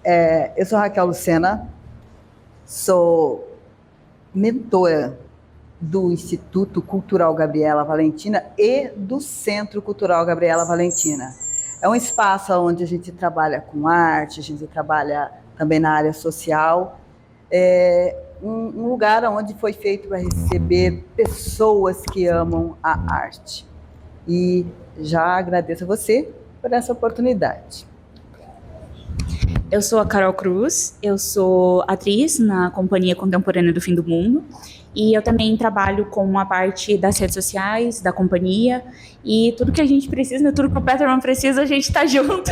Eu sou Raquel Lucena, sou mentora do Instituto Cultural Gabriela Valentina e do Centro Cultural Gabriela Valentina. É um espaço onde a gente trabalha com arte, a gente trabalha também na área social. É um lugar onde foi feito para receber pessoas que amam a arte. E já agradeço a você por essa oportunidade. Eu sou a Carol Cruz, eu sou atriz na Companhia Contemporânea do Fim do Mundo e eu também trabalho com a parte das redes sociais, da companhia e tudo que a gente precisa, tudo que o Peterman precisa, a gente está junto.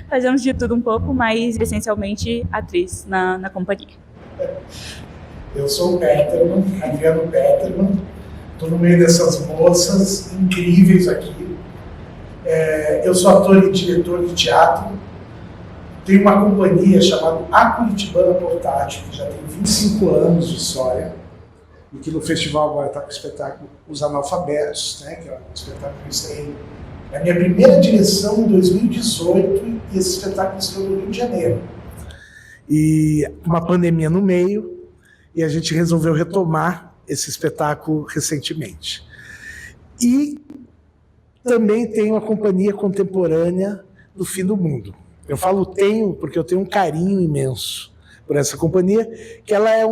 Fazemos de tudo um pouco, mas essencialmente atriz na companhia. Eu sou o Peterman, Adriano Peterman, estou no meio dessas moças incríveis aqui. Eu sou ator e diretor de teatro. Tem uma companhia chamada A Curitibana Portátil, que já tem 25 anos de história, e que no festival agora está com o espetáculo Os Analfabetos, né, que é um espetáculo que eu estreei na minha primeira direção em 2018, e esse espetáculo estreou no Rio de Janeiro. E uma pandemia no meio, e a gente resolveu retomar esse espetáculo recentemente. E também tem uma companhia contemporânea do Fim do Mundo. Eu falo tenho porque eu tenho um carinho imenso por essa companhia, que ela é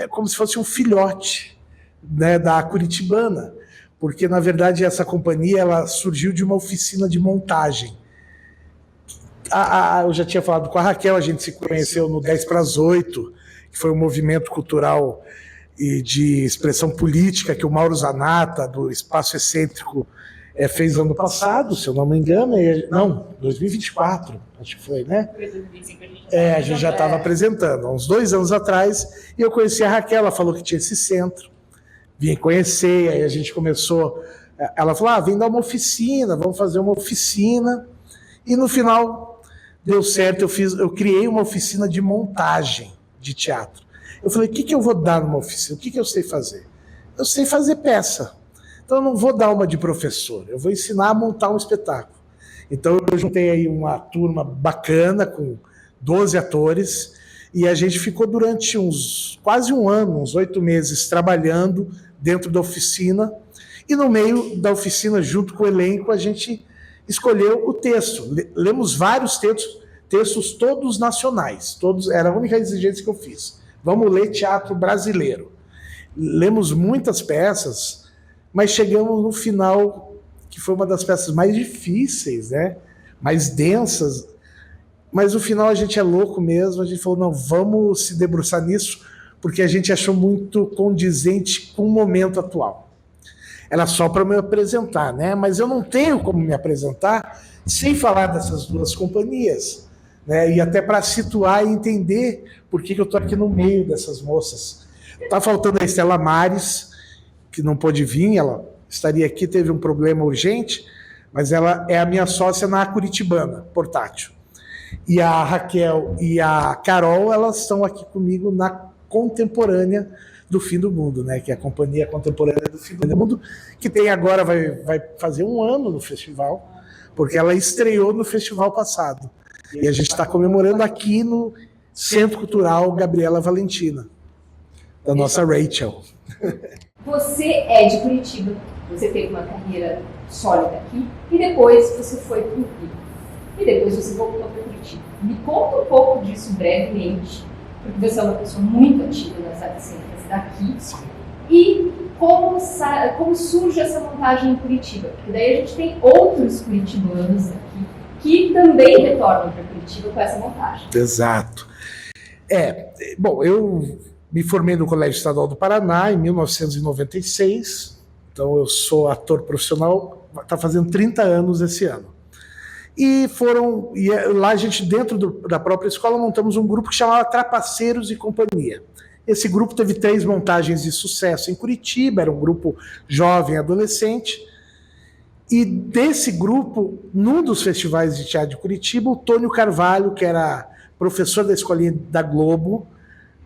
como se fosse um filhote, né, da Curitibana, porque na verdade essa companhia ela surgiu de uma oficina de montagem. Eu já tinha falado com a Raquel, a gente se conheceu no 10 para as 8, que foi um movimento cultural e de expressão política que o Mauro Zanata, do Espaço Excêntrico, fez ano passado, se eu não me engano, não, 2024, acho que foi, né? A gente já estava apresentando, há uns 2 anos atrás, e eu conheci a Raquel, ela falou que tinha esse centro, vim conhecer, aí a gente começou, ela falou, vem dar uma oficina, vamos fazer uma oficina, e no final deu certo, eu criei uma oficina de montagem de teatro. Eu falei, o que eu vou dar numa oficina? O que eu sei fazer? Eu sei fazer peça. Então eu não vou dar uma de professor, eu vou ensinar a montar um espetáculo. Então eu juntei aí uma turma bacana com 12 atores e a gente ficou durante quase um ano, uns 8 meses, trabalhando dentro da oficina, e no meio da oficina, junto com o elenco, a gente escolheu o texto. Lemos vários textos todos nacionais, era a única exigência que eu fiz. Vamos ler teatro brasileiro. Lemos muitas peças, mas chegamos no final, que foi uma das peças mais difíceis, né? Mais densas, mas no final a gente é louco mesmo, a gente falou, não, vamos se debruçar nisso, porque a gente achou muito condizente com o momento atual. Era só para me apresentar, né? Mas eu não tenho como me apresentar sem falar dessas duas companhias, né? E até para situar e entender por que eu estou aqui no meio dessas moças. Está faltando a Estela Mares, que não pôde vir, ela estaria aqui, teve um problema urgente, mas ela é a minha sócia na Curitibana Portátil. E a Raquel e a Carol, elas estão aqui comigo na Contemporânea do Fim do Mundo, né? Que é a Companhia Contemporânea do Fim do Mundo, que tem agora, vai fazer 1 ano no festival, porque ela estreou no festival passado. E a gente está comemorando aqui no Centro Cultural Gabriela Valentina, da nossa Rachel. Você é de Curitiba, você teve uma carreira sólida aqui, e depois você foi para o Rio. E depois você voltou para Curitiba. Me conta um pouco disso brevemente, porque você é uma pessoa muito ativa nas artes cênicas daqui. Sim. E como surge essa montagem em Curitiba? Porque daí a gente tem outros curitibanos aqui que também retornam para Curitiba com essa montagem. Exato. Bom, eu me formei no Colégio Estadual do Paraná em 1996, então eu sou ator profissional, está fazendo 30 anos esse ano. E lá a gente, dentro da própria escola, montamos um grupo que chamava Trapaceiros e Companhia. Esse grupo teve 3 montagens de sucesso em Curitiba, era um grupo jovem, adolescente, e desse grupo, num dos festivais de teatro de Curitiba, o Tônio Carvalho, que era professor da Escolinha da Globo,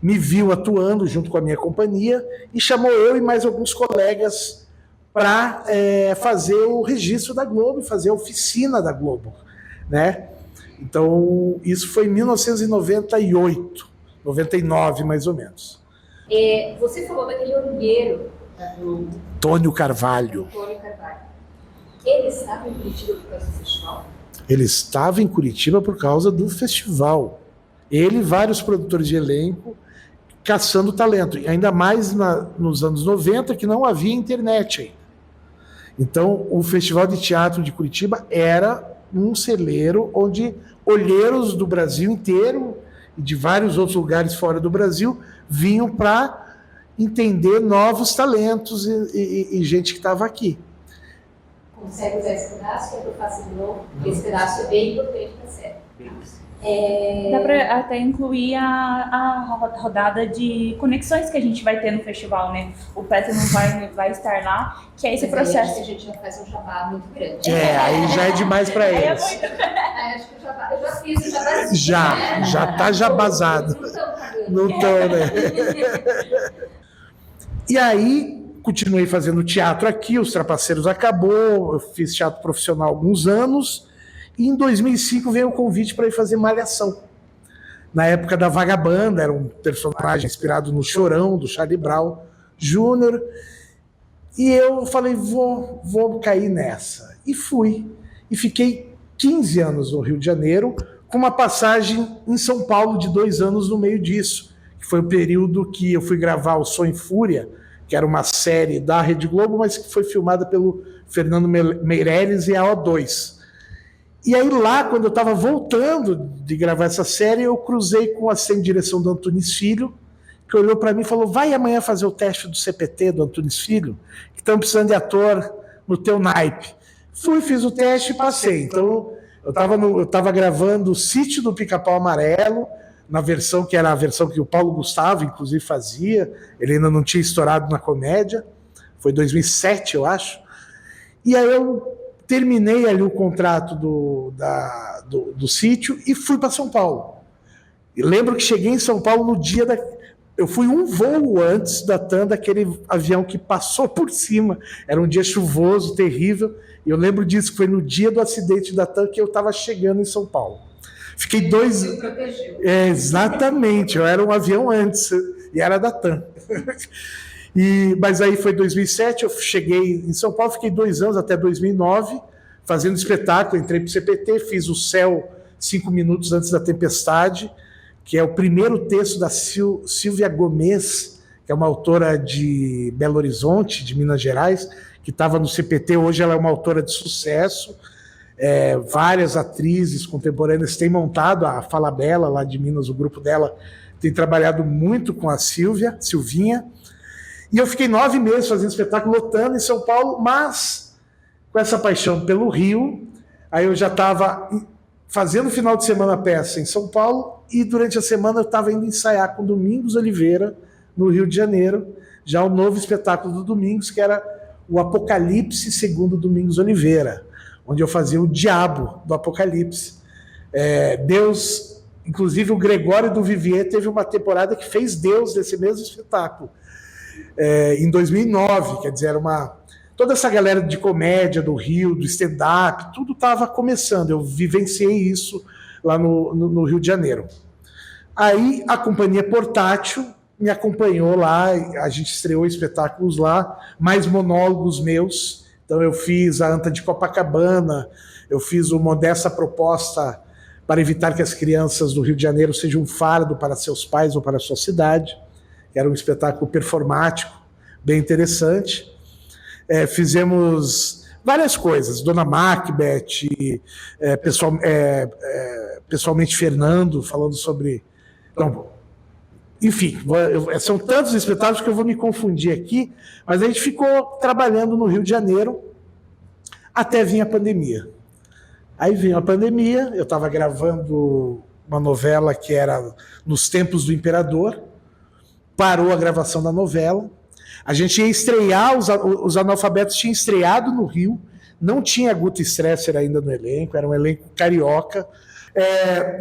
me viu atuando junto com a minha companhia e chamou eu e mais alguns colegas para fazer o registro da Globo, fazer a oficina da Globo, né? Então, isso foi em 1998, 99 mais ou menos. Você falou daquele olheiro do Tônio Carvalho. Tônio Carvalho. Ele estava em Curitiba por causa do festival? Ele estava em Curitiba por causa do festival. Ele e vários produtores de elenco caçando talento. E ainda mais nos anos 90, que não havia internet ainda. Então, o Festival de Teatro de Curitiba era um celeiro onde olheiros do Brasil inteiro e de vários outros lugares fora do Brasil vinham para entender novos talentos e gente que estava aqui. Consegue usar esse pedaço, que é para eu faço de novo? Esse pedaço é bem importante para a série. Dá para até incluir a rodada de conexões que a gente vai ter no festival, né? O Petro não vai estar lá, que é esse processo. Aí a gente já faz um jabá muito grande. Aí já é demais para eles. Acho que eu já fiz o jabá. Já tá jabazado. Não estão, né? E aí, continuei fazendo teatro aqui, Os Trapaceiros acabou, eu fiz teatro profissional há alguns anos, e em 2005 veio o convite para ir fazer Malhação. Na época da Vagabanda, era um personagem inspirado no Chorão, do Charlie Brown Jr., e eu falei, vou cair nessa. E fui. E fiquei 15 anos no Rio de Janeiro, com uma passagem em São Paulo de 2 anos no meio disso, que foi o período que eu fui gravar O Sonho e Fúria, que era uma série da Rede Globo, mas que foi filmada pelo Fernando Meirelles e a O2. E aí lá, quando eu estava voltando de gravar essa série, eu cruzei com a assistente de direção do Antunes Filho, que olhou para mim e falou, vai amanhã fazer o teste do CPT do Antunes Filho, que estão precisando de ator no teu naipe. Fui, fiz o teste e passei. Então, eu estava gravando O Sítio do Pica-Pau Amarelo, na versão que era a versão que o Paulo Gustavo, inclusive, fazia. Ele ainda não tinha estourado na comédia. Foi 2007, eu acho. E aí eu terminei ali o contrato do sítio e fui para São Paulo. E lembro que cheguei em São Paulo no dia da... Eu fui um voo antes da TAM, daquele avião que passou por cima. Era um dia chuvoso, terrível. E eu lembro disso, que foi no dia do acidente da TAM que eu estava chegando em São Paulo. Fiquei 2... Exatamente, eu era um avião antes, e era da TAM. Mas aí foi 2007, eu cheguei em São Paulo, fiquei 2 anos, até 2009, fazendo espetáculo, entrei para o CPT, fiz O Céu 5 minutos antes da tempestade, que é o primeiro texto da Silvia Gomes, que é uma autora de Belo Horizonte, de Minas Gerais, que estava no CPT, hoje ela é uma autora de sucesso. Várias atrizes contemporâneas têm montado a Falabella, lá de Minas, o grupo dela tem trabalhado muito com a Silvinha, e eu fiquei 9 meses fazendo espetáculo, lotando em São Paulo, mas com essa paixão pelo Rio, aí eu já estava fazendo final de semana peça em São Paulo, e durante a semana eu estava indo ensaiar com Domingos Oliveira, no Rio de Janeiro, já o novo espetáculo do Domingos, que era o Apocalipse segundo Domingos Oliveira, onde eu fazia o diabo do Apocalipse. Deus, inclusive o Gregório do Vivier teve uma temporada que fez Deus desse mesmo espetáculo, em 2009, quer dizer, toda essa galera de comédia do Rio, do stand-up, tudo estava começando, eu vivenciei isso lá no Rio de Janeiro. Aí a Companhia Portátil me acompanhou lá, a gente estreou espetáculos lá, mais monólogos meus. Então eu fiz a Anta de Copacabana, eu fiz o Modesta Proposta para evitar que as crianças do Rio de Janeiro sejam um fardo para seus pais ou para a sua cidade, que era um espetáculo performático, bem interessante. Fizemos várias coisas, Dona Macbeth, pessoalmente Fernando, falando sobre... Então, enfim, são tantos espetáculos que eu vou me confundir aqui, mas a gente ficou trabalhando no Rio de Janeiro até vir a pandemia. Aí veio a pandemia, eu estava gravando uma novela que era Nos Tempos do Imperador, parou a gravação da novela, a gente ia estrear, os Analfabetos tinham estreado no Rio, não tinha Guta Stresser ainda no elenco, era um elenco carioca.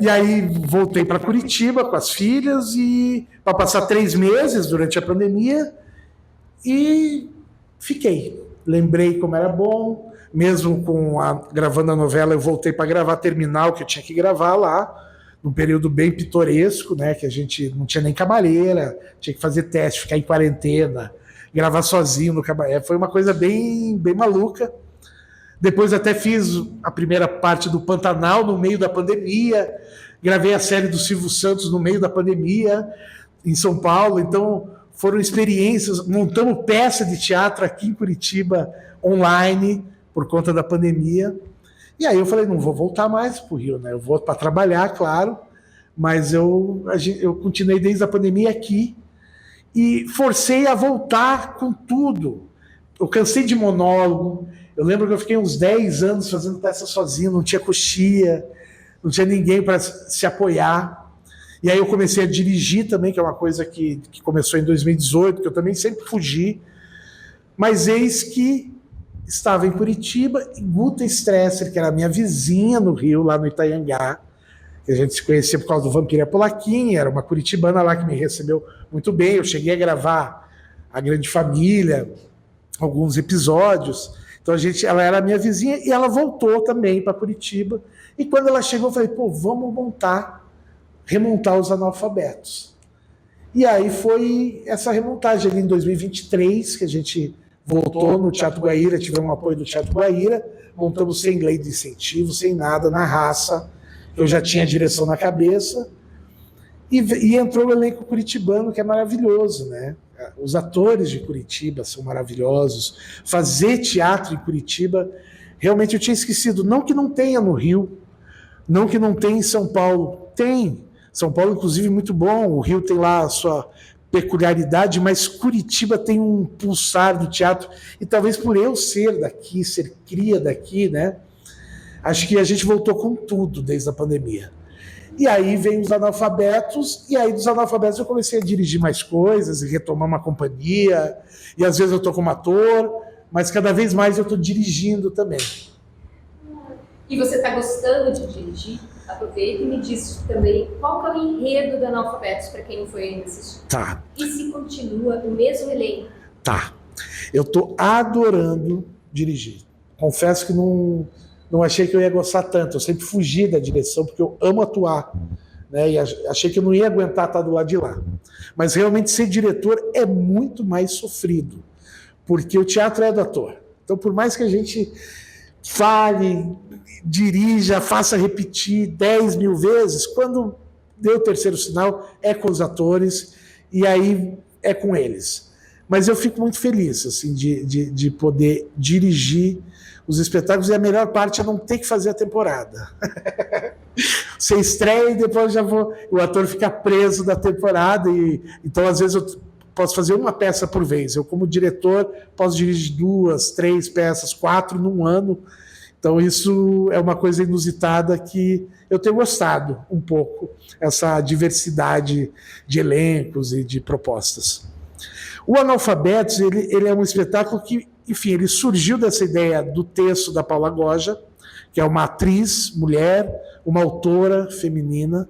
E aí voltei para Curitiba com as filhas e para passar 3 meses durante a pandemia e fiquei. Lembrei como era bom, mesmo gravando a novela, eu voltei para gravar Terminal, que eu tinha que gravar lá, num período bem pitoresco, né, que a gente não tinha nem camareira, tinha que fazer teste, ficar em quarentena, gravar sozinho no cabaré. Foi uma coisa bem, bem maluca. Depois até fiz a primeira parte do Pantanal no meio da pandemia, gravei a série do Silvio Santos no meio da pandemia, em São Paulo. Então foram experiências, montamos peça de teatro aqui em Curitiba, online, por conta da pandemia. E aí eu falei, não vou voltar mais para o Rio, né? Eu vou para trabalhar, claro, mas eu continuei desde a pandemia aqui e forcei a voltar com tudo. Eu cansei de monólogo. Eu lembro que eu fiquei uns 10 anos fazendo peça sozinho, não tinha coxia, não tinha ninguém para se apoiar. E aí eu comecei a dirigir também, que é uma coisa que começou em 2018, que eu também sempre fugi. Mas eis que estava em Curitiba, e Guta Stresser, que era minha vizinha no Rio, lá no Itaiangá, que a gente se conhecia por causa do Vampira Polaquim, era uma curitibana lá que me recebeu muito bem. Eu cheguei a gravar A Grande Família, alguns episódios. Então ela era minha vizinha e ela voltou também para Curitiba. E quando ela chegou, eu falei, vamos remontar Os Analfabetos. E aí foi essa remontagem ali em 2023, que a gente voltou no Teatro Guaíra, tivemos um apoio do Teatro Guaíra, montamos sem lei de incentivo, sem nada, na raça. Eu já tinha a direção na cabeça. E entrou o elenco curitibano, que é maravilhoso, né? Os atores de Curitiba são maravilhosos. Fazer teatro em Curitiba, realmente eu tinha esquecido. Não que não tenha no Rio, não que não tenha em São Paulo. Tem. São Paulo, inclusive, muito bom. O Rio tem lá a sua peculiaridade, mas Curitiba tem um pulsar do teatro. E talvez por eu ser daqui, ser cria daqui, né? Acho que a gente voltou com tudo desde a pandemia. E aí vem Os Analfabetos, e aí dos Analfabetos eu comecei a dirigir mais coisas e retomar uma companhia, e às vezes eu estou como ator, mas cada vez mais eu estou dirigindo também. E você está gostando de dirigir? Aproveita e me diz também qual que é o enredo do Analfabetos, para quem não foi ainda assistir. Tá. E se continua o mesmo elenco? Tá. Eu estou adorando dirigir. Confesso que não achei que eu ia gostar tanto. Eu sempre fugi da direção, porque eu amo atuar, né? E achei que eu não ia aguentar estar do lado de lá. Mas realmente ser diretor é muito mais sofrido, porque o teatro é do ator. Então, por mais que a gente fale, dirija, faça repetir 10 mil vezes, quando deu o terceiro sinal, é com os atores, e aí é com eles. Mas eu fico muito feliz assim, de poder dirigir os espetáculos, e a melhor parte é não ter que fazer a temporada. Você estreia e depois o ator fica preso da temporada, então às vezes eu posso fazer uma peça por vez. Eu, como diretor, posso dirigir 2, 3 peças, 4 num ano. Então isso é uma coisa inusitada que eu tenho gostado um pouco, essa diversidade de elencos e de propostas. O Analfabetos, ele é um espetáculo que, enfim, ele surgiu dessa ideia do texto da Paula Goja, que é uma atriz, mulher, uma autora feminina.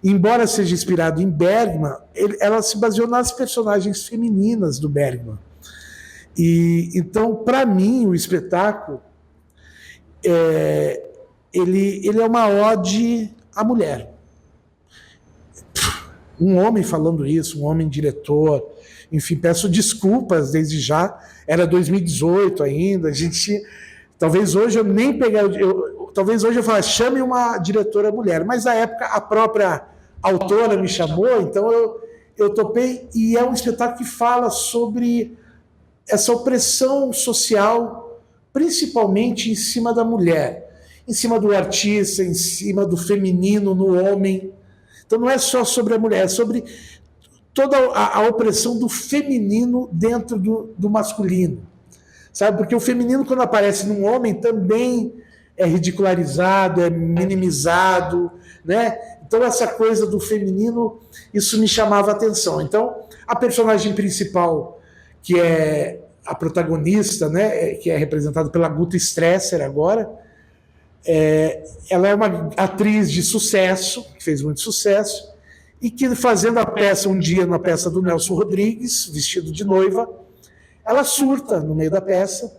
Embora seja inspirado em Bergman, ela se baseou nas personagens femininas do Bergman. E então, para mim, o espetáculo ele é uma ode à mulher. Um homem falando isso, um homem diretor. Enfim, peço desculpas desde já. Era 2018 ainda. A gente, talvez hoje eu nem pegar, talvez hoje eu falasse, chame uma diretora mulher. Mas na época a própria autora me chamou, então eu topei. E é um espetáculo que fala sobre essa opressão social, principalmente em cima da mulher, em cima do artista, em cima do feminino no homem. Então não é só sobre a mulher, é sobre toda a opressão do feminino dentro do masculino, sabe? Porque o feminino, quando aparece num homem, também é ridicularizado, é minimizado, né? Então essa coisa do feminino, isso me chamava a atenção. Então a personagem principal, que é a protagonista, né, que é representada pela Guta Stresser agora, ela é uma atriz de sucesso, que fez muito sucesso, e que, fazendo a peça um dia, na peça do Nelson Rodrigues, vestido de noiva, ela surta no meio da peça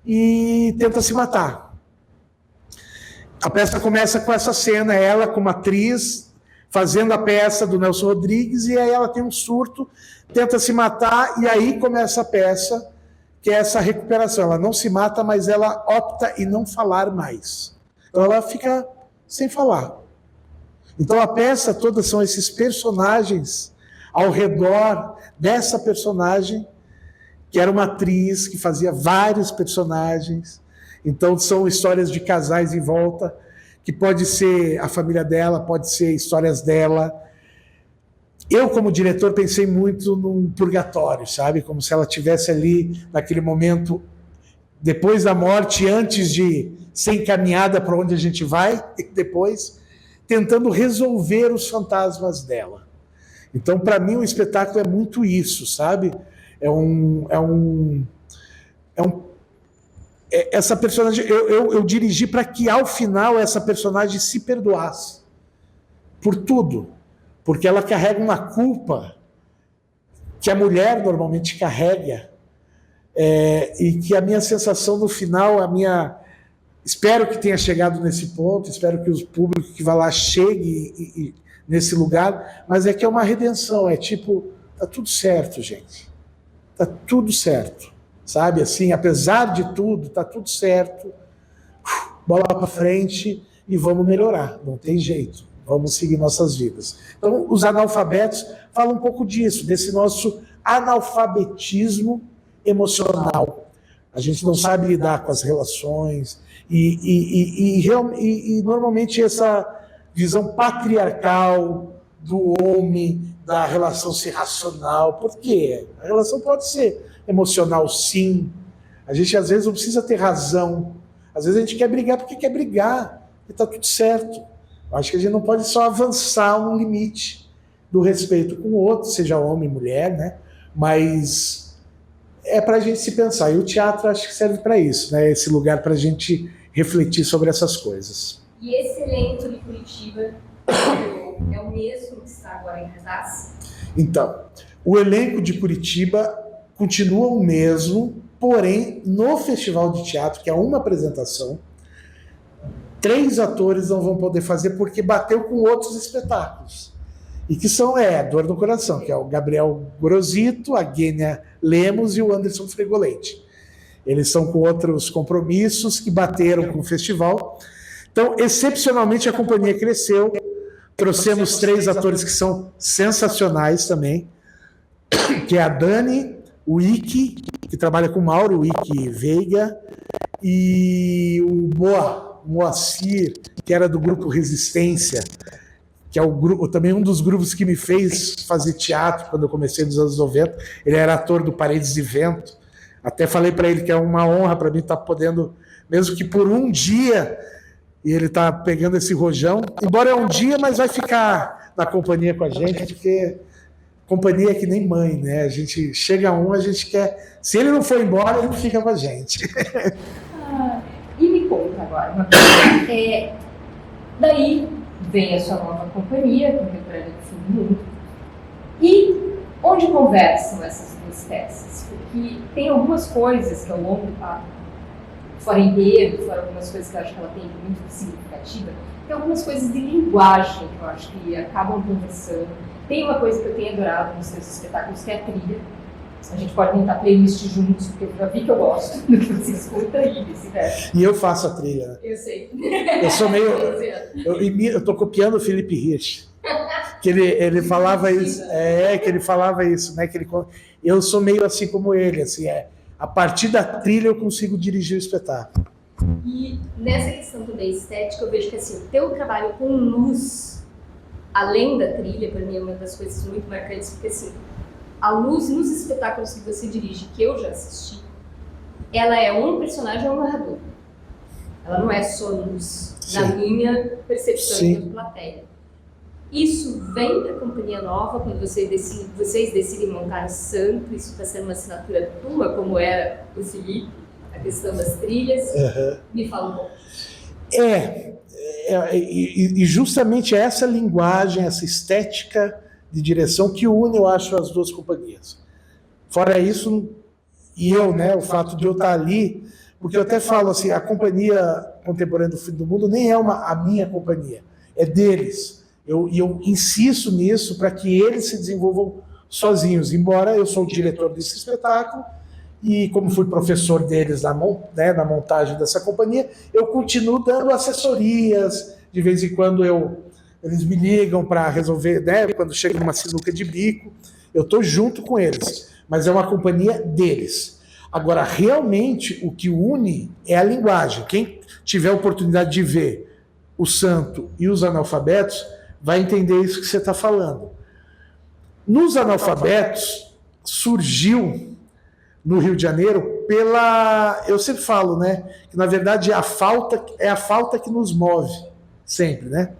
e tenta se matar. A peça começa com essa cena, ela como atriz, fazendo a peça do Nelson Rodrigues, e aí ela tem um surto, tenta se matar, e aí começa a peça, que é essa recuperação. Ela não se mata, mas ela opta em não falar mais. Então ela fica sem falar. Então a peça toda são esses personagens ao redor dessa personagem, que era uma atriz que fazia vários personagens. Então são histórias de casais em volta, que pode ser a família dela, pode ser histórias dela. Eu, como diretor, pensei muito num purgatório, sabe? Como se ela estivesse ali, naquele momento, depois da morte, antes de ser encaminhada para onde a gente vai, e depois, tentando resolver os fantasmas dela. Então, para mim, o espetáculo é muito isso, sabe? Essa personagem, eu dirigi para que, ao final, essa personagem se perdoasse por tudo. Porque ela carrega uma culpa que a mulher normalmente carrega, e que a minha sensação no final, espero que tenha chegado nesse ponto, espero que o público que vai lá chegue nesse lugar, mas é que é uma redenção, é tipo, tá tudo certo, gente, tá tudo certo, sabe, assim, apesar de tudo, tá tudo certo, bola para frente e vamos melhorar, não tem jeito. Vamos seguir nossas vidas. Então, os analfabetos falam um pouco disso, desse nosso analfabetismo emocional. A gente não sabe lidar com as relações e normalmente essa visão patriarcal do homem, da relação ser racional. Por quê? A relação pode ser emocional, sim. A gente, às vezes, não precisa ter razão. Às vezes, a gente quer brigar porque quer brigar. E está tudo certo. Acho que a gente não pode só avançar um limite do respeito com o outro, seja homem, mulher, né? Mas é para a gente se pensar. E o teatro acho que serve para isso, né? Esse lugar para a gente refletir sobre essas coisas. E esse elenco de Curitiba é o mesmo que está agora em cartaz? Então, o elenco de Curitiba continua o mesmo, porém, no Festival de Teatro, que é uma apresentação, 3 atores não vão poder fazer porque bateu com outros espetáculos. E que são Dor no Coração, que é o Gabriel Grosito, a Gênia Lemos e o Anderson Fregolente. Eles são com outros compromissos que bateram com o festival. Então, excepcionalmente, a companhia cresceu. Trouxemos 3 atores que são sensacionais também, que é a Dani, o Ike, que trabalha com o Mauro, o Ike Veiga, e o Moacir, que era do grupo Resistência, que é o grupo, também um dos grupos que me fez fazer teatro quando eu comecei nos anos 90. Ele era ator do Paredes de Vento. Até falei para ele que é uma honra para mim estar podendo, mesmo que por um dia, e ele está pegando esse rojão, embora é um dia, mas vai ficar na companhia com a gente, porque companhia é que nem mãe, né? A gente chega a gente quer... Se ele não for embora, ele fica com a gente. E me conta agora uma coisa. Daí vem a sua nova companhia, Contemporânea do Fim do Mundo. E onde conversam essas 2 peças? Porque tem algumas coisas que ao longo fora enredo, fora algumas coisas que eu acho que ela tem muito significativa, tem algumas coisas de linguagem que eu acho que acabam conversando. Tem uma coisa que eu tenho adorado nos seus espetáculos, que é a trilha. A gente pode montar playlist juntos, porque eu já vi que eu gosto do que você escuta e vice-versa. E eu faço a trilha, né? Eu sei. Eu sou meio... Eu tô copiando o Felipe Rich. Que ele falava isso. Que ele falava isso, né? Eu sou meio assim como ele, assim, a partir da trilha eu consigo dirigir o espetáculo. E nessa questão também estética, eu vejo que assim, o teu trabalho com luz, além da trilha, para mim é uma das coisas muito marcantes, porque assim, a luz nos espetáculos que você dirige, que eu já assisti, ela é um personagem ou um narrador. Ela não é só luz, na minha percepção enquanto plateia. Isso vem da companhia nova, quando vocês decidem montar o Santo, isso está sendo uma assinatura tua, como era o Felipe, a questão das trilhas. Me fala um pouco. E justamente essa linguagem, essa estética de direção que une, eu acho, as 2 companhias. Fora isso, o fato de eu estar ali, porque eu até falo assim, a Companhia Contemporânea do Fim do Mundo nem é a minha companhia, é deles. E eu insisto nisso para que eles se desenvolvam sozinhos, embora eu sou o diretor desse espetáculo, e como fui professor deles na montagem dessa companhia, eu continuo dando assessorias, de vez em quando eles me ligam para resolver, né, quando chega numa sinuca de bico, eu estou junto com eles, mas é uma companhia deles. Agora, realmente, o que une é a linguagem. Quem tiver a oportunidade de ver o Santo e os analfabetos, vai entender isso que você está falando. Nos analfabetos, surgiu no Rio de Janeiro eu sempre falo, né, que na verdade é a falta que nos move, sempre, né?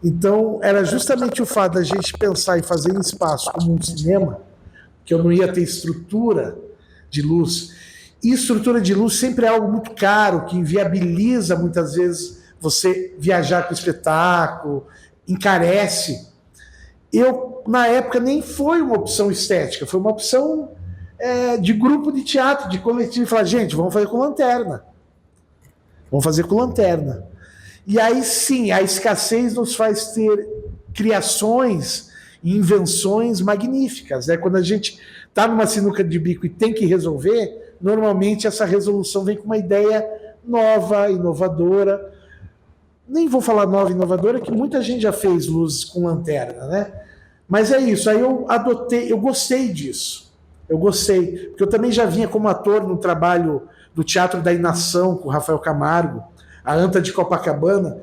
Então, era justamente o fato da gente pensar em fazer um espaço como um cinema, que eu não ia ter estrutura de luz. E estrutura de luz sempre é algo muito caro, que inviabiliza muitas vezes você viajar com o espetáculo, encarece. Na época, nem foi uma opção estética, foi uma opção de grupo de teatro, de coletivo. Falar, gente, vamos fazer com lanterna. Vamos fazer com lanterna. E aí sim, a escassez nos faz ter criações e invenções magníficas, né? Quando a gente está numa sinuca de bico e tem que resolver, normalmente essa resolução vem com uma ideia nova, inovadora. Nem vou falar nova, inovadora, que muita gente já fez luzes com lanterna, né? Mas é isso, aí eu gostei disso. Eu gostei, porque eu também já vinha como ator no trabalho do Teatro da Inação, com o Rafael Camargo, a Anta de Copacabana,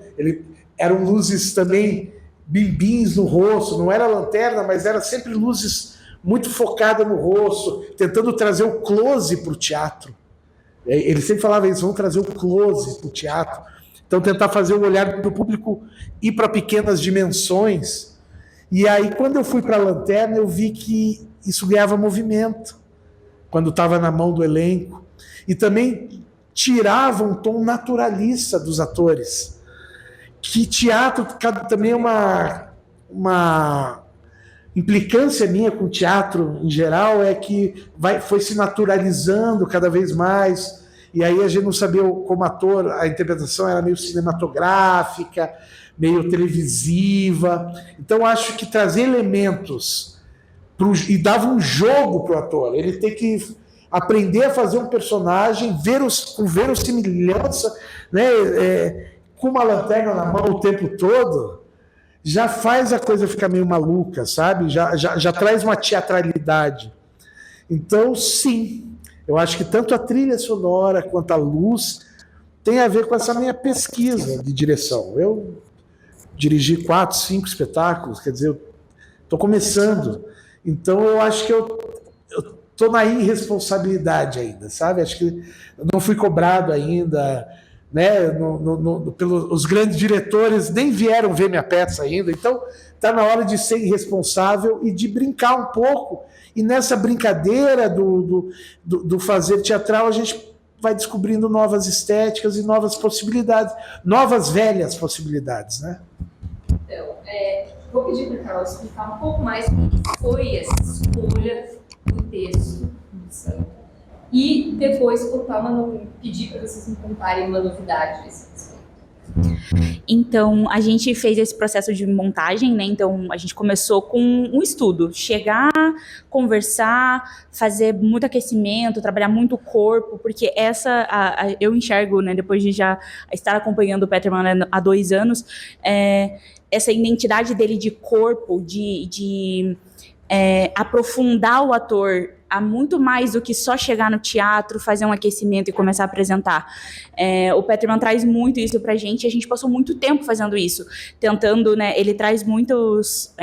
eram luzes também bimbins no rosto, não era lanterna, mas era sempre luzes muito focadas no rosto, tentando trazer o close para o teatro. Ele sempre falava isso, vamos trazer o close para o teatro. Então tentar fazer o olhar do público ir para pequenas dimensões. E aí quando eu fui para a lanterna, eu vi que isso ganhava movimento, quando estava na mão do elenco. E também tirava um tom naturalista dos atores. Que teatro também é uma implicância minha com o teatro em geral, é que foi se naturalizando cada vez mais, e aí a gente não sabia como ator, a interpretação era meio cinematográfica, meio televisiva. Então acho que trazer elementos e dava um jogo para o ator, ele tem que aprender a fazer um personagem, com verossimilhança, né, com uma lanterna na mão o tempo todo, já faz a coisa ficar meio maluca, sabe? Já traz uma teatralidade. Então, sim, eu acho que tanto a trilha sonora quanto a luz tem a ver com essa minha pesquisa de direção. Eu dirigi 4, 5 espetáculos, quer dizer, eu estou começando. Então, eu acho que eu estou na irresponsabilidade ainda, sabe? Acho que eu não fui cobrado ainda, né? Os grandes diretores nem vieram ver minha peça ainda, então está na hora de ser irresponsável e de brincar um pouco. E nessa brincadeira do fazer teatral, a gente vai descobrindo novas estéticas e novas possibilidades, novas velhas possibilidades, né? Então, vou pedir para a Carol explicar um pouco mais como foi essa escolha do texto do Santo. E depois pedir para vocês me contarem uma novidade desse texto. Então, a gente fez esse processo de montagem, né? Então, a gente começou com um estudo. Chegar, conversar, fazer muito aquecimento, trabalhar muito o corpo, porque eu enxergo, né, depois de já estar acompanhando o Peterman há 2 anos, essa identidade dele de corpo, de aprofundar o ator a muito mais do que só chegar no teatro, fazer um aquecimento e começar a apresentar. O Peterman traz muito isso pra gente, e a gente passou muito tempo fazendo isso, tentando, né, ele traz muitas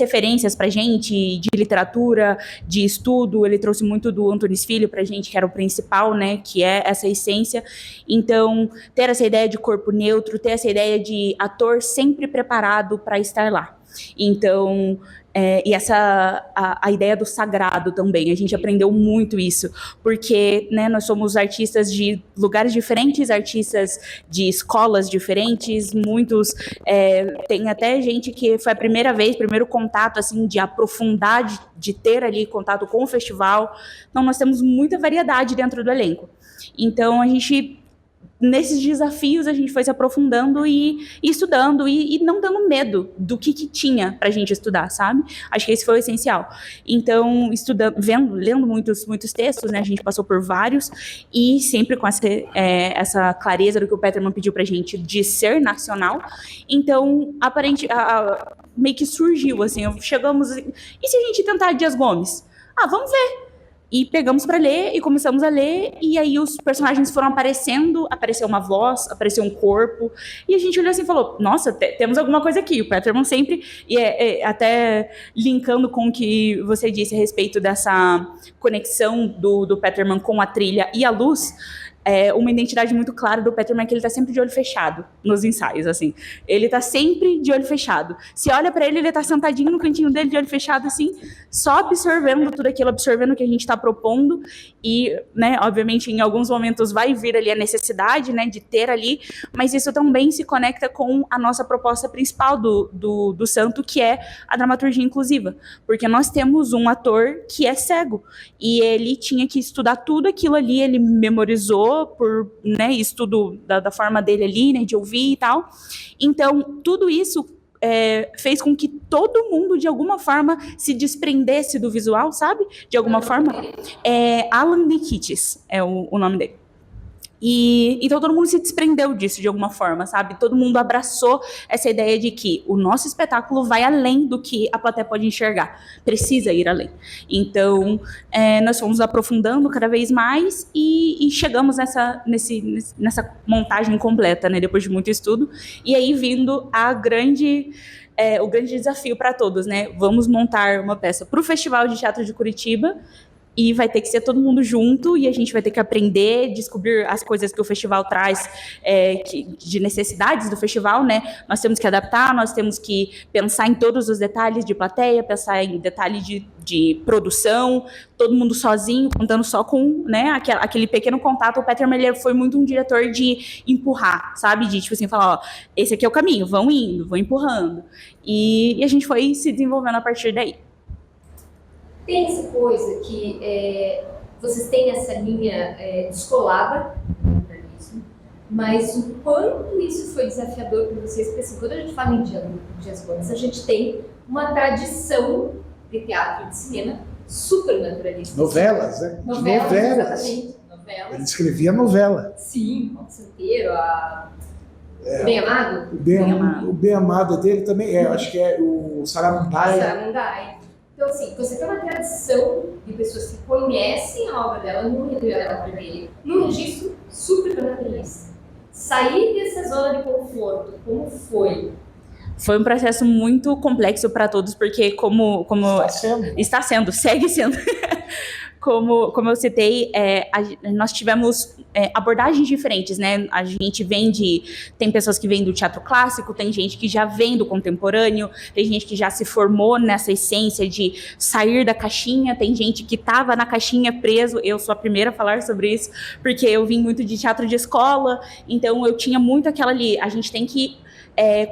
referências pra gente, de literatura, de estudo, ele trouxe muito do Antunes Filho pra gente, que era o principal, né, que é essa essência. Então, ter essa ideia de corpo neutro, ter essa ideia de ator sempre preparado para estar lá. Então, E a ideia do sagrado também, a gente aprendeu muito isso, porque, né, nós somos artistas de lugares diferentes, artistas de escolas diferentes, muitos, tem até gente que foi a primeiro contato, assim, de aprofundar, de ter ali contato com o festival. Então, nós temos muita variedade dentro do elenco. Então, nesses desafios a gente foi se aprofundando e estudando e não dando medo do que tinha pra gente estudar, sabe? Acho que esse foi o essencial. Então, lendo muitos textos, né? A gente passou por vários e sempre com essa clareza do que o Peterman pediu pra gente de ser nacional. Então, meio que surgiu, assim, chegamos... E se a gente tentar Dias Gomes? Vamos ver. E pegamos para ler e começamos a ler, e aí os personagens foram aparecendo, apareceu uma voz, apareceu um corpo, e a gente olhou assim e falou, nossa, temos alguma coisa aqui. O Peterman sempre, até linkando com o que você disse a respeito dessa conexão do Peterman com a trilha e a luz, uma identidade muito clara do Peterman é que ele tá sempre de olho fechado nos ensaios, assim. Ele tá sempre de olho fechado. Se olha para ele, ele tá sentadinho no cantinho dele de olho fechado, assim, só absorvendo tudo aquilo, absorvendo o que a gente tá propondo e, né, obviamente, em alguns momentos vai vir ali a necessidade, né, de ter ali, mas isso também se conecta com a nossa proposta principal do Santo, que é a dramaturgia inclusiva, porque nós temos um ator que é cego e ele tinha que estudar tudo aquilo ali, ele memorizou por, né, estudo da forma dele ali, né, de ouvir e tal. Então, tudo isso fez com que todo mundo, de alguma forma, se desprendesse do visual, sabe? De alguma forma. Alan Nikitis é o nome dele. Então todo mundo se desprendeu disso de alguma forma, sabe? Todo mundo abraçou essa ideia de que o nosso espetáculo vai além do que a plateia pode enxergar, precisa ir além. Então nós fomos aprofundando cada vez mais e chegamos nessa montagem completa, né? Depois de muito estudo, e aí vindo o grande desafio para todos, né? Vamos montar uma peça para o Festival de Teatro de Curitiba. E vai ter que ser todo mundo junto e a gente vai ter que aprender, descobrir as coisas que o festival traz, de necessidades do festival, né? Nós temos que adaptar, nós temos que pensar em todos os detalhes de plateia, pensar em detalhes de produção, todo mundo sozinho, contando só com, né, aquele pequeno contato. O Peterman, ele foi muito um diretor de empurrar, sabe? De, tipo assim, falar, ó, esse aqui é o caminho, vão indo, vão empurrando. E a gente foi se desenvolvendo a partir daí. Tem essa coisa que vocês têm essa linha descolada, mas o quanto isso foi desafiador para vocês, porque assim, quando a gente fala em Dias Gomes, a gente tem uma tradição de teatro e de cinema super naturalista. Novelas, né? Novelas. Exatamente. Novelas. Ele escrevia novela. Sim, o Santeiro, o Bem Amado. O Bem Amado dele também acho que é o Saramandaia. Então, assim, você tem uma tradição de pessoas que conhecem a obra dela num registro super naturalista. Sair dessa zona de conforto, como foi? Foi um processo muito complexo para todos, porque como está sendo, segue sendo. Como eu citei, nós tivemos abordagens diferentes, né? A gente tem pessoas que vêm do teatro clássico, tem gente que já vem do contemporâneo, tem gente que já se formou nessa essência de sair da caixinha, tem gente que estava na caixinha preso. Eu sou a primeira a falar sobre isso, porque eu vim muito de teatro de escola, então eu tinha muito aquela ali, a gente tem que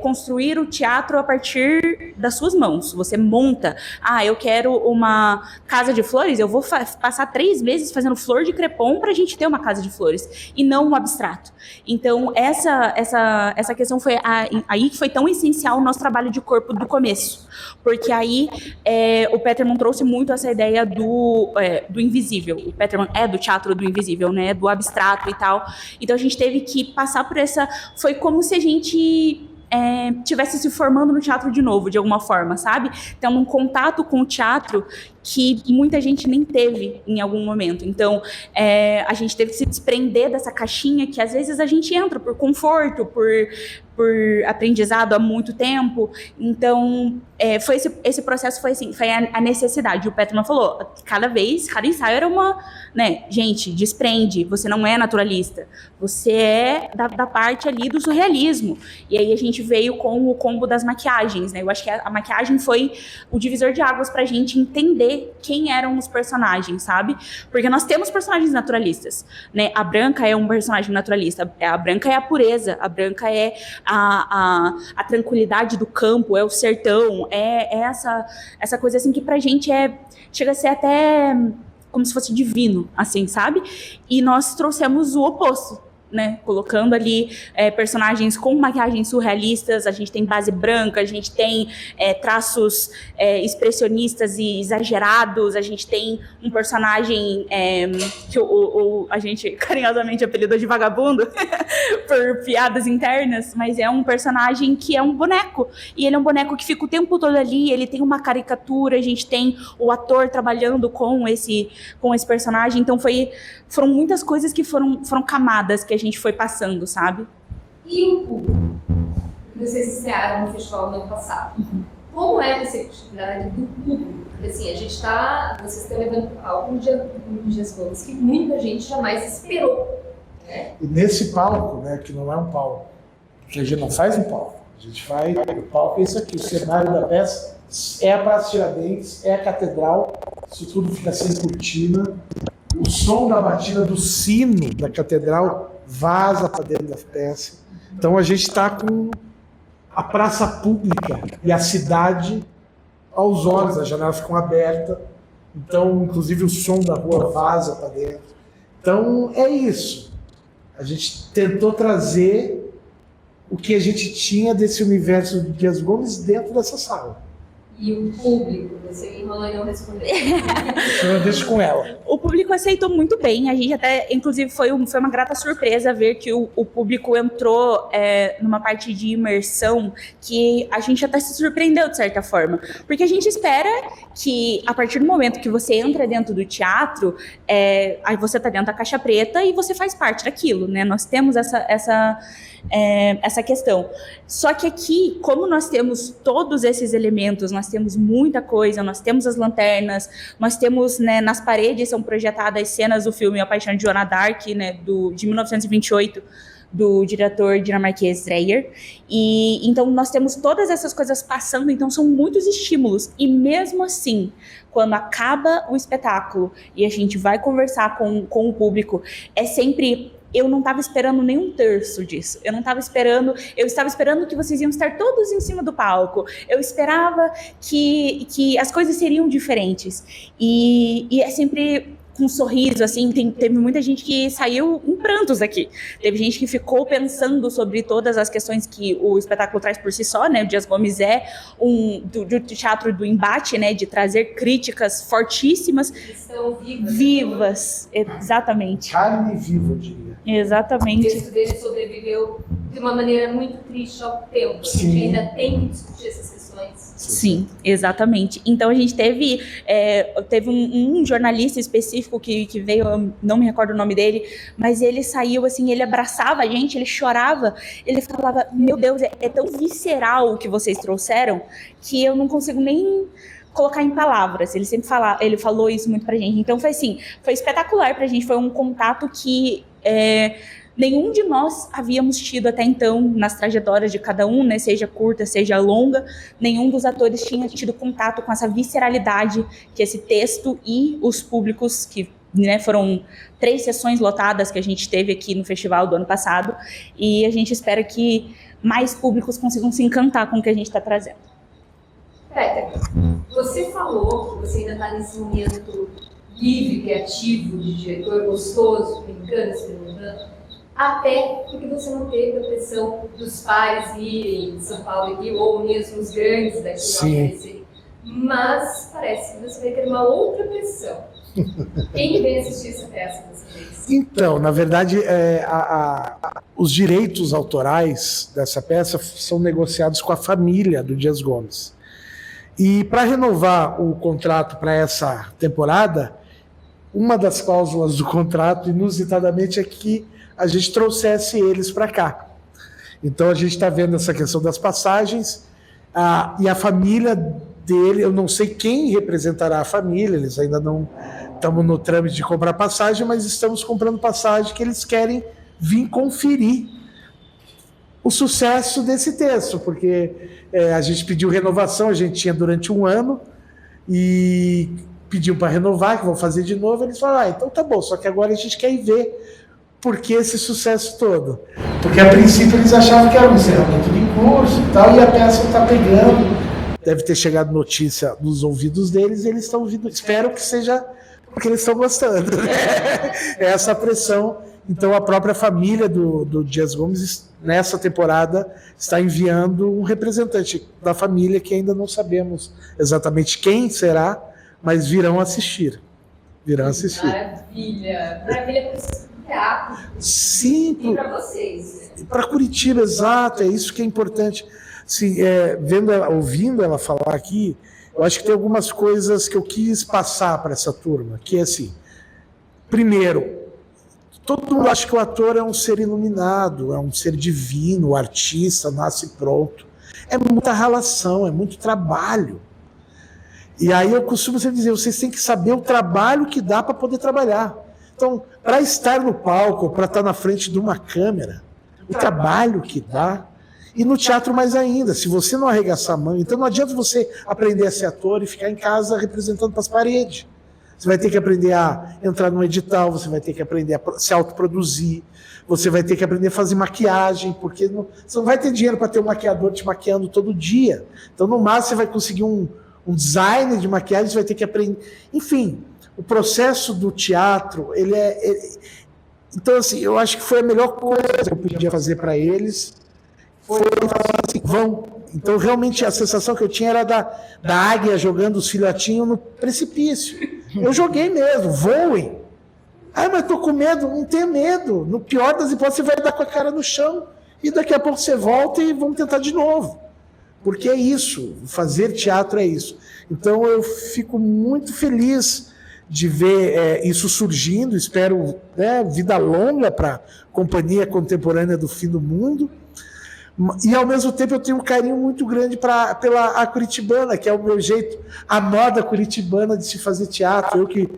construir o teatro a partir das suas mãos. Você monta, eu quero uma casa de flores, eu vou passar 3 meses fazendo flor de crepom para a gente ter uma casa de flores, e não um abstrato. Então, essa questão foi aí que foi tão essencial o nosso trabalho de corpo do começo, porque aí o Peterman trouxe muito essa ideia do invisível. O Peterman é do teatro do invisível, né, do abstrato e tal. Então, a gente teve que passar por foi como se a gente tivesse se formando no teatro de novo, de alguma forma, sabe? Tendo um contato com o teatro que muita gente nem teve em algum momento. Então, a gente teve que se desprender dessa caixinha que às vezes a gente entra por conforto, por aprendizado há muito tempo. Então, esse processo foi assim, foi a necessidade. O Peterman falou, cada ensaio era uma, né, gente, desprende, você não é naturalista, você é da parte ali do surrealismo. E aí a gente veio com o combo das maquiagens, né? Eu acho que a maquiagem foi o divisor de águas pra gente entender quem eram os personagens, sabe? Porque nós temos personagens naturalistas, né? A Branca é um personagem naturalista, a Branca é a pureza, a Branca é a tranquilidade do campo, é o sertão, é essa coisa assim que pra gente chega a ser até como se fosse divino, assim, sabe? E nós trouxemos o oposto, né, colocando ali personagens com maquiagens surrealistas, a gente tem base branca, a gente tem traços expressionistas e exagerados, a gente tem um personagem que a gente carinhosamente apelidou de vagabundo por piadas internas, mas é um personagem que é um boneco, e ele é um boneco que fica o tempo todo ali, ele tem uma caricatura, a gente tem o ator trabalhando com esse personagem, então foram muitas coisas que foram camadas que a gente foi passando, sabe? E o público? Vocês estrearam no festival no ano passado. Como é a receptividade do público? Porque assim, vocês estão levando algo no Dias Gomes que muita gente jamais esperou. Né? E nesse palco, né, que não é um palco, porque a gente não faz um palco, a gente faz o palco é isso aqui, o cenário da peça é a Praça Tiradentes, é a Catedral, isso tudo fica sem cortina. O som da batida do sino da catedral vaza para dentro da peça. Então a gente está com a praça pública e a cidade aos olhos, as janelas ficam abertas. Então, inclusive, o som da rua vaza para dentro. Então é isso. A gente tentou trazer o que a gente tinha desse universo de Dias Gomes dentro dessa sala. E o público, você me enrolou e não respondeu. Eu deixo com ela. O público aceitou muito bem, a gente até, inclusive, foi uma grata surpresa ver que o público entrou numa parte de imersão que a gente até se surpreendeu de certa forma, porque a gente espera que a partir do momento que você entra dentro do teatro, aí você está dentro da caixa preta e você faz parte daquilo, né? Nós temos essa questão. Só que aqui, como nós temos todos esses elementos, nós temos muita coisa, nós temos as lanternas, nós temos, né, nas paredes são projetadas cenas do filme A Paixão de Joana d'Arc, né, de 1928, do diretor dinamarquês Dreyer, e então nós temos todas essas coisas passando, então são muitos estímulos, e mesmo assim, quando acaba o espetáculo e a gente vai conversar com o público, é sempre... Eu não estava esperando nem um terço disso. Eu estava esperando que vocês iam estar todos em cima do palco. Eu esperava que as coisas seriam diferentes. E é sempre com um sorriso, assim, teve muita gente que saiu em prantos aqui. Teve gente que ficou pensando sobre todas as questões que o espetáculo traz por si só, né? O Dias Gomes é do teatro do embate, né? De trazer críticas fortíssimas. Estão vivas. Exatamente. Carne viva, eu diria. Exatamente. O texto dele sobreviveu de uma maneira muito triste ao tempo. A Sim. gente ainda tem que discutir essas questões. Sim, exatamente. Então a gente teve um jornalista específico que veio, eu não me recordo o nome dele, mas ele saiu assim, ele abraçava a gente, ele chorava, ele falava, meu Deus, é tão visceral o que vocês trouxeram que eu não consigo nem colocar em palavras. Ele falou isso muito pra gente. Então foi assim, foi espetacular pra gente, foi um contato que nenhum de nós havíamos tido até então nas trajetórias de cada um, né, seja curta, seja longa, nenhum dos atores tinha tido contato com essa visceralidade que esse texto e os públicos que, né, foram 3 sessões lotadas que a gente teve aqui no festival do ano passado, e a gente espera que mais públicos consigam se encantar com o que a gente está trazendo. Peter, você falou que você ainda está nesse momento livre, criativo, de diretor gostoso, brincando, experimentando, até porque você não teve a pressão dos pais irem de São Paulo aqui, ou mesmo os grandes daqui não aparecerem. Mas parece que você vai ter uma outra pressão. Quem vem assistir essa peça dessa vez? Então, na verdade, os direitos autorais dessa peça são negociados com a família do Dias Gomes. E para renovar o contrato para essa temporada, uma das cláusulas do contrato, inusitadamente, é que a gente trouxesse eles para cá. Então a gente está vendo essa questão das passagens, e a família dele, eu não sei quem representará a família, eles ainda não estamos no trâmite de comprar passagem, mas estamos comprando passagem que eles querem vir conferir o sucesso desse texto, porque a gente pediu renovação, a gente tinha durante um ano, e pediu para renovar, que vão fazer de novo, eles falaram, então tá bom, só que agora a gente quer ir ver por que esse sucesso todo. Porque a princípio eles achavam que era um encerramento de curso e tal, e a peça está pegando, deve ter chegado notícia nos ouvidos deles, e eles estão ouvindo, espero que seja porque eles estão gostando. É essa pressão. Então a própria família do Dias Gomes, nessa temporada, está enviando um representante da família, que ainda não sabemos exatamente quem será, mas virão assistir. Maravilha para esse teatro. Sim, e para vocês. Para Curitiba, exato, é isso que é importante. Assim, ouvindo ela falar aqui, eu acho que tem algumas coisas que eu quis passar para essa turma, que é assim, primeiro, todo mundo acha que o ator é um ser iluminado, é um ser divino, o artista nasce pronto. É muita ralação, é muito trabalho. E aí eu costumo sempre dizer, vocês têm que saber o trabalho que dá para poder trabalhar. Então, para estar no palco, para estar na frente de uma câmera, o trabalho que dá, e no teatro mais ainda, se você não arregaçar a mão, então não adianta você aprender a ser ator e ficar em casa representando para as paredes. Você vai ter que aprender a entrar no edital, você vai ter que aprender a se autoproduzir, você vai ter que aprender a fazer maquiagem, porque você não vai ter dinheiro para ter um maquiador te maquiando todo dia. Então, no máximo, você vai conseguir um designer de maquiagem, você vai ter que aprender. Enfim, o processo do teatro, então, assim, eu acho que foi a melhor coisa que eu podia fazer para eles, foi falar assim, vão. Então, realmente, a sensação que eu tinha era da águia jogando os filhotinhos no precipício. Eu joguei mesmo, voem. Mas estou com medo. Não tenha medo. No pior das hipóteses, você vai dar com a cara no chão, e daqui a pouco você volta e vamos tentar de novo. Porque é isso, fazer teatro é isso. Então eu fico muito feliz de ver isso surgindo, espero vida longa para a Companhia Contemporânea do Fim do Mundo, e ao mesmo tempo eu tenho um carinho muito grande pela Curitibana, que é o meu jeito, a moda curitibana de se fazer teatro. Eu que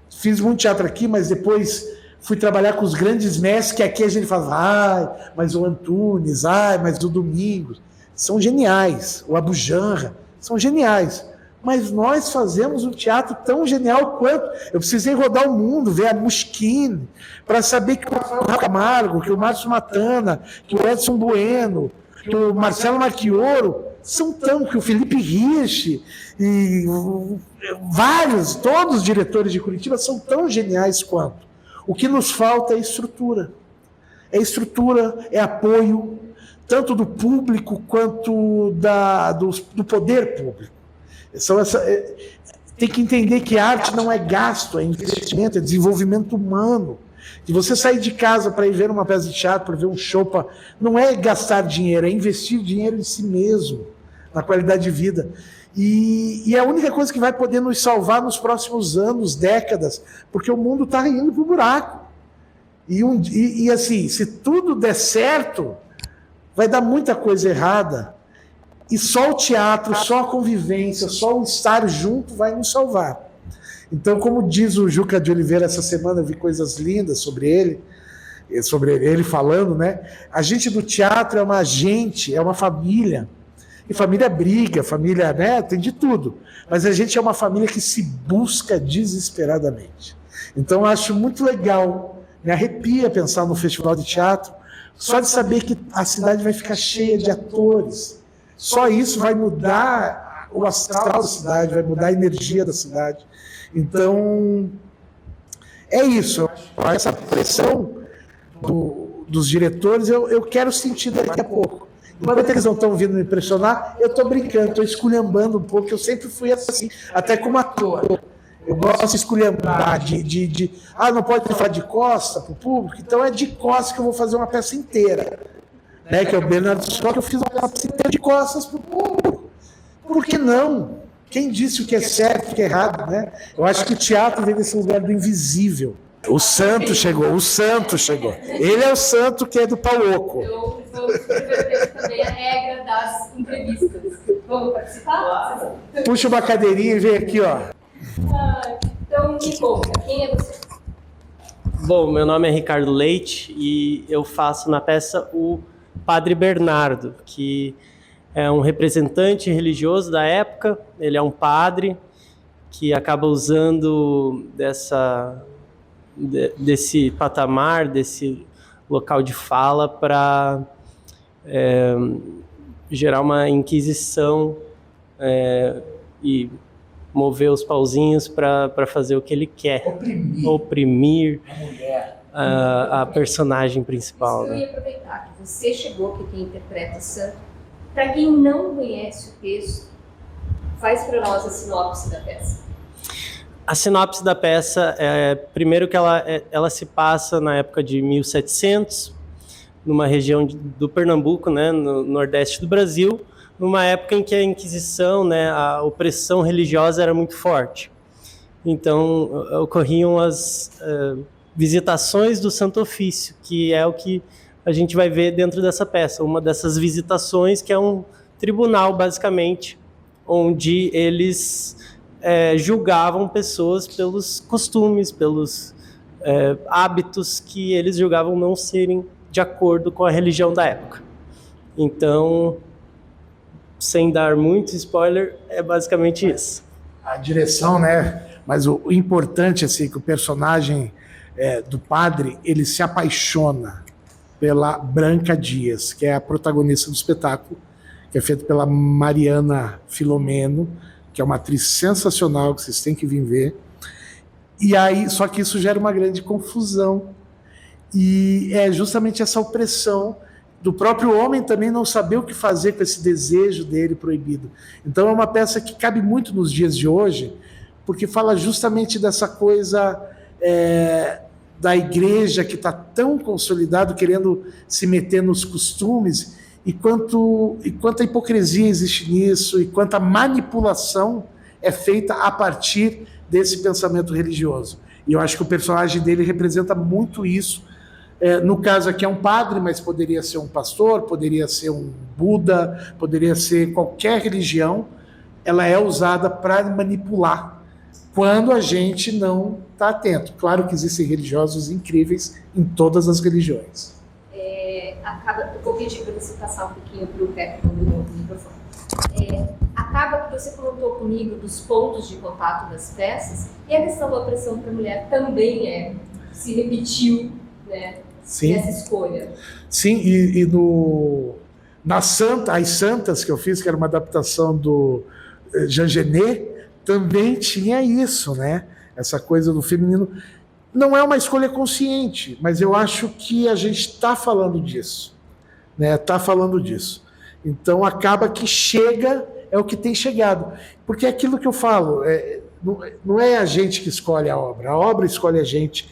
fiz muito teatro aqui, mas depois fui trabalhar com os grandes mestres, que aqui a gente fala, mas o Antunes, mas o Domingos, são geniais, o Abujanra, são geniais. Mas nós fazemos um teatro tão genial quanto. Eu precisei rodar o mundo, ver a Muschini, para saber que o Rafael Camargo, que o Márcio Matana, que o Edson Bueno, que o Marcelo Marchioro, são tão, que o Felipe Rich, e vários, todos os diretores de Curitiba são tão geniais quanto. O que nos falta é estrutura. É estrutura, é apoio, tanto do público quanto do poder público. Tem que entender que arte não é gasto, é investimento, é desenvolvimento humano. De você sair de casa para ir ver uma peça de teatro, para ver um show, não é gastar dinheiro, é investir dinheiro em si mesmo, na qualidade de vida. E é a única coisa que vai poder nos salvar nos próximos anos, décadas, porque o mundo está indo para o buraco. E assim, se tudo der certo, vai dar muita coisa errada. E só o teatro, só a convivência, só o estar junto vai nos salvar. Então, como diz o Juca de Oliveira essa semana, eu vi coisas lindas sobre ele falando, né? A gente do teatro é uma gente, é uma família. E família briga, família, né? Tem de tudo. Mas a gente é uma família que se busca desesperadamente. Então, eu acho muito legal, me arrepia pensar no festival de teatro, só de saber que a cidade vai ficar cheia de atores. Só isso vai mudar o astral da cidade, vai mudar a energia da cidade. Então, é isso. Essa pressão dos diretores eu quero sentir daqui a pouco. Enquanto eles não estão vindo me impressionar, eu estou brincando, estou esculhambando um pouco. Eu sempre fui assim, até como ator. Eu gosto de esculhambar, não pode falar de costa para o público, então é de costa que eu vou fazer uma peça inteira. Que é o Bernardo Só, que eu fiz uma peça inteira de costas para o público. Por que não? Quem disse o que é certo e o que é errado, né? Eu acho que o teatro vem desse lugar do invisível. O santo chegou. Ele é o santo que é do Pauoco. Eu vou escrever também a regra das entrevistas. Vamos participar? Puxa uma cadeirinha e vem aqui, ó. Então, me conta, quem é você? Bom, meu nome é Ricardo Leite e eu faço na peça o Padre Bernardo, que é um representante religioso da época. Ele é um padre que acaba usando desse patamar, desse local de fala para gerar uma inquisição e mover os pauzinhos para fazer o que ele quer. Oprimir a personagem principal. Eu ia aproveitar que você chegou aqui, quem interpreta Santo. Para quem não conhece o texto, faz para nós a sinopse da peça. A sinopse da peça primeiro que ela se passa na época de 1700, numa região do Pernambuco, né, no nordeste do Brasil, numa época em que a Inquisição, né, a opressão religiosa era muito forte. Então, ocorriam as visitações do Santo Ofício, que é o que a gente vai ver dentro dessa peça. Uma dessas visitações, que é um tribunal, basicamente, onde eles julgavam pessoas pelos costumes, pelos hábitos que eles julgavam não serem de acordo com a religião da época. Então, sem dar muito spoiler, é basicamente isso. A direção, né? Mas o importante, assim, que o personagem do padre, ele se apaixona pela Branca Dias, que é a protagonista do espetáculo, que é feito pela Mariana Filomeno, que é uma atriz sensacional, que vocês têm que vir ver. E aí, só que isso gera uma grande confusão. E é justamente essa opressão do próprio homem também não saber o que fazer com esse desejo dele proibido. Então é uma peça que cabe muito nos dias de hoje, porque fala justamente dessa coisa da igreja que está tão consolidado, querendo se meter nos costumes, e quanta hipocrisia existe nisso, e quanta manipulação é feita a partir desse pensamento religioso. E eu acho que o personagem dele representa muito isso. No caso aqui é um padre, mas poderia ser um pastor, poderia ser um Buda, poderia ser qualquer religião. Ela é usada para manipular quando a gente não está atento. Claro que existem religiosos incríveis em todas as religiões. Eu vou pedir para você passar um pouquinho para o pé do microfone. Acaba que você comentou comigo dos pontos de contato das peças, e a questão da opressão para a mulher também se repetiu, né? Sim. Nessa escolha. Sim, as Santas que eu fiz, que era uma adaptação do Jean Genet, também tinha isso, né? Essa coisa do feminino. Não é uma escolha consciente, mas eu acho que a gente está falando disso, né? Está falando disso. Então acaba que chega, é o que tem chegado. Porque é aquilo que eu falo, não é a gente que escolhe a obra escolhe a gente.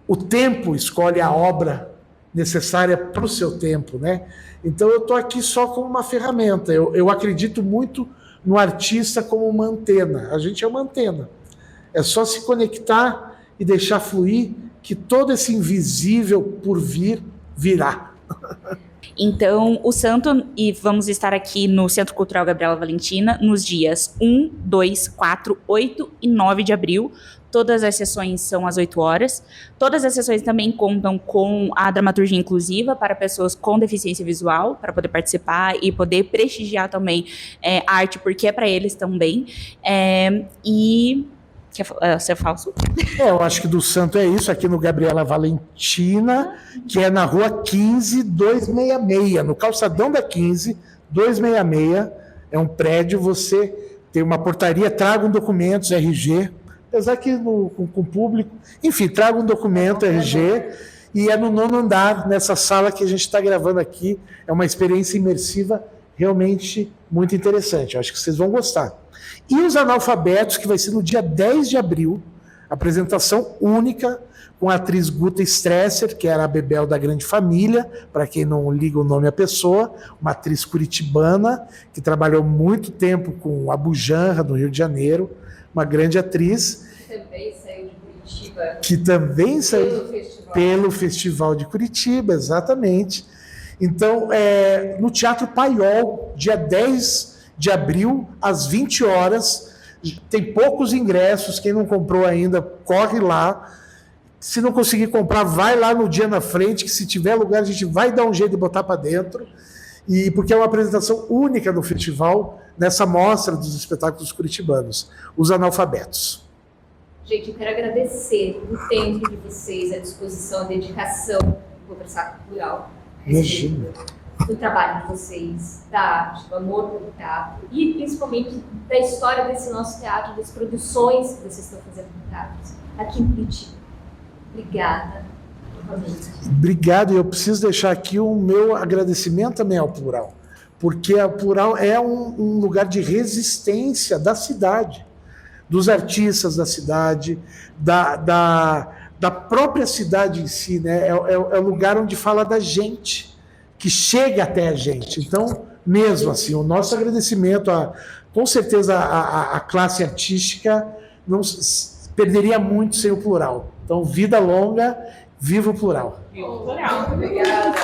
O tempo escolhe a obra necessária para o seu tempo, né? Então eu estou aqui só como uma ferramenta. Eu acredito muito no artista como uma antena. A gente é uma antena. É só se conectar e deixar fluir, que todo esse invisível por vir, virá. Então, o Santo, e vamos estar aqui no Centro Cultural Gabriela Valentina nos dias 1, 2, 4, 8 e 9 de abril. Todas as sessões são às 8 horas. Todas as sessões também contam com a dramaturgia inclusiva para pessoas com deficiência visual, para poder participar e poder prestigiar também a arte, porque é para eles também. Quer ser falso? Eu acho que do Santo é isso, aqui no Gabriela Valentina, que é na rua 15, 266, no calçadão da 15, 266, é um prédio, você tem uma portaria, tragam documentos, RG, apesar que com o público, enfim, traga um documento, RG, e é no 9º andar, nessa sala que a gente está gravando aqui, é uma experiência imersiva realmente muito interessante, eu acho que vocês vão gostar. E os analfabetos, que vai ser no dia 10 de abril, Apresentação única com a atriz Guta Stresser, que era a Bebel da Grande Família, para quem não liga o nome à pessoa, uma atriz curitibana, que trabalhou muito tempo com a Bujanra, no Rio de Janeiro, uma grande atriz. Também saiu de Curitiba. Que também saiu Festival. pelo Festival de Curitiba, exatamente. Então, no Teatro Paiol, dia 10 de abril, às 20 horas, tem poucos ingressos, quem não comprou ainda, corre lá. Se não conseguir comprar, vai lá no dia na frente, que se tiver lugar, a gente vai dar um jeito de botar para dentro. E porque é uma apresentação única no festival, nessa mostra dos espetáculos curitibanos, Os Analfabetos. Gente, eu quero agradecer o tempo de vocês, a disposição, a dedicação do Conversar Cultural. Imagina. Do trabalho de vocês, da arte, do amor pelo teatro e principalmente da história desse nosso teatro, das produções que vocês estão fazendo no teatro aqui em Curitiba. Obrigada. Obrigado, e eu preciso deixar aqui o meu agradecimento também ao Plural, porque a Plural é um lugar de resistência da cidade, dos artistas da cidade, da própria cidade em si, né? É o lugar onde fala da gente, que chega até a gente. Então, mesmo assim, o nosso agradecimento, com certeza, a classe artística não perderia muito sem o Plural. Então, vida longa, viva o Plural. Viva o Plural. Obrigada.